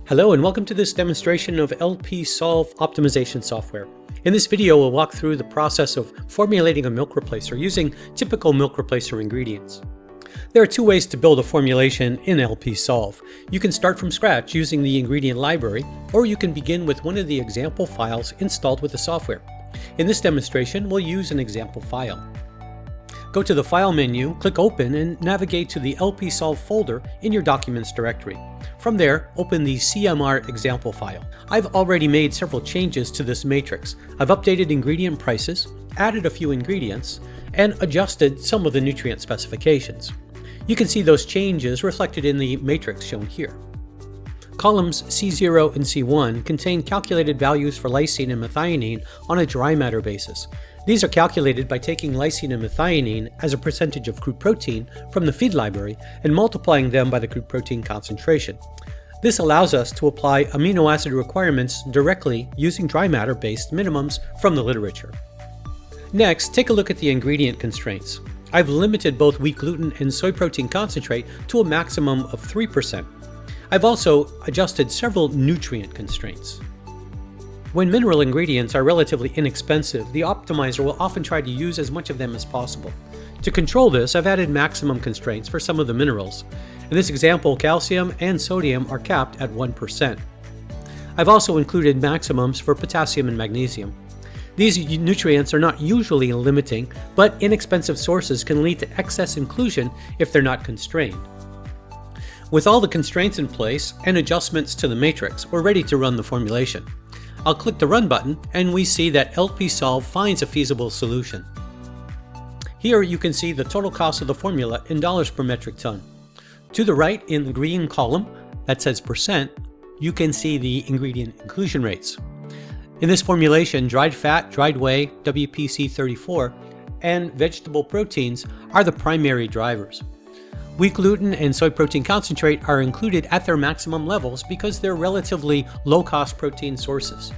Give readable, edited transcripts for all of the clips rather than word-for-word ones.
Hello and welcome to this demonstration of LP-Solve optimization software. In this video, we'll walk through the process of formulating a milk replacer using typical milk replacer ingredients. There are two ways to build a formulation in LP-Solve. You can start from scratch using the ingredient library, or you can begin with one of the example files installed with the software. In this demonstration, we'll use an example file. Go to the File menu, click Open, and navigate to the LP-Solve folder in your Documents directory. From there, open the CMR example file. I've already made several changes to this matrix. I've updated ingredient prices, added a few ingredients, and adjusted some of the nutrient specifications. You can see those changes reflected in the matrix shown here. Columns C0 and C1 contain calculated values for lysine and methionine on a dry matter basis. These are calculated by taking lysine and methionine as a percentage of crude protein from the feed library and multiplying them by the crude protein concentration. This allows us to apply amino acid requirements directly using dry matter-based minimums from the literature. Next, take a look at the ingredient constraints. I've limited both wheat gluten and soy protein concentrate to a maximum of 3%. I've also adjusted several nutrient constraints. When mineral ingredients are relatively inexpensive, the optimizer will often try to use as much of them as possible. To control this, I've added maximum constraints for some of the minerals. In this example, calcium and sodium are capped at 1%. I've also included maximums for potassium and magnesium. These nutrients are not usually limiting, but inexpensive sources can lead to excess inclusion if they're not constrained. With all the constraints in place and adjustments to the matrix, we're ready to run the formulation. I'll click the Run button and we see that LP-Solve finds a feasible solution. Here you can see the total cost of the formula in dollars per metric ton. To the right in the green column that says percent, you can see the ingredient inclusion rates. In this formulation, dried fat, dried whey, WPC 34, and vegetable proteins are the primary drivers. Wheat gluten and soy protein concentrate are included at their maximum levels because they're relatively low-cost protein sources.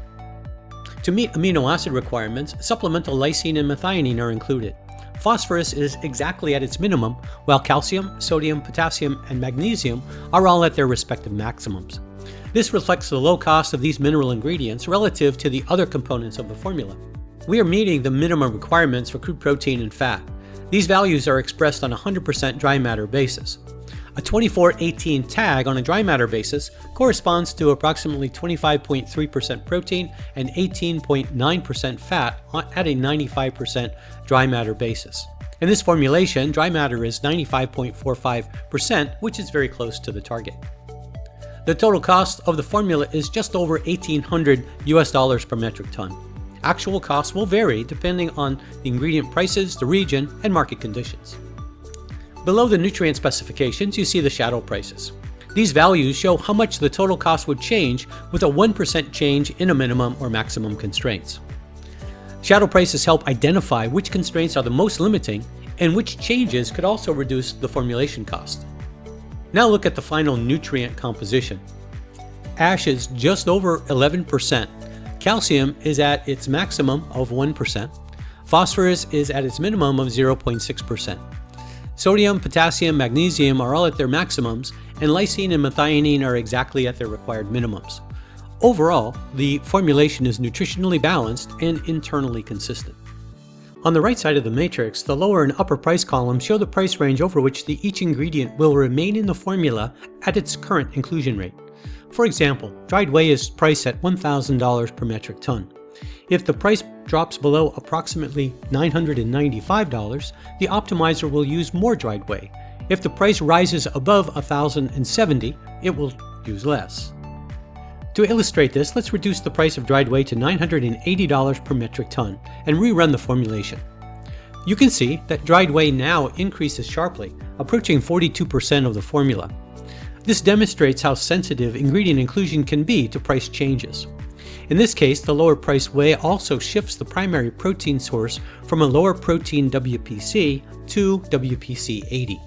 To meet amino acid requirements, supplemental lysine and methionine are included. Phosphorus is exactly at its minimum, while calcium, sodium, potassium, and magnesium are all at their respective maximums. This reflects the low cost of these mineral ingredients relative to the other components of the formula. We are meeting the minimum requirements for crude protein and fat. These values are expressed on a 100% dry matter basis. A 2418 tag on a dry matter basis corresponds to approximately 25.3% protein and 18.9% fat at a 95% dry matter basis. In this formulation, dry matter is 95.45%, which is very close to the target. The total cost of the formula is just over $1,800 per metric ton. Actual costs will vary depending on the ingredient prices, the region, and market conditions. Below the nutrient specifications, you see the shadow prices. These values show how much the total cost would change with a 1% change in a minimum or maximum constraints. Shadow prices help identify which constraints are the most limiting and which changes could also reduce the formulation cost. Now look at the final nutrient composition. Ash is just over 11%. Calcium is at its maximum of 1%. Phosphorus is at its minimum of 0.6%. Sodium, potassium, magnesium are all at their maximums, and lysine and methionine are exactly at their required minimums. Overall, the formulation is nutritionally balanced and internally consistent. On the right side of the matrix, the lower and upper price columns show the price range over which each ingredient will remain in the formula at its current inclusion rate. For example, dried whey is priced at $1,000 per metric ton. If the price drops below approximately $995, the optimizer will use more dried whey. If the price rises above $1,070, it will use less. To illustrate this, let's reduce the price of dried whey to $980 per metric ton and rerun the formulation. You can see that dried whey now increases sharply, approaching 42% of the formula. This demonstrates how sensitive ingredient inclusion can be to price changes. In this case, the lower price whey also shifts the primary protein source from a lower protein WPC to WPC 80.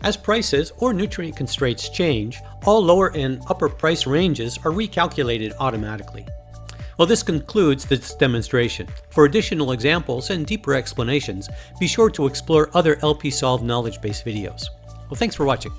As prices or nutrient constraints change, all lower and upper price ranges are recalculated automatically. Well, this concludes this demonstration. For additional examples and deeper explanations, be sure to explore other LP-Solve knowledge base videos. Well, thanks for watching.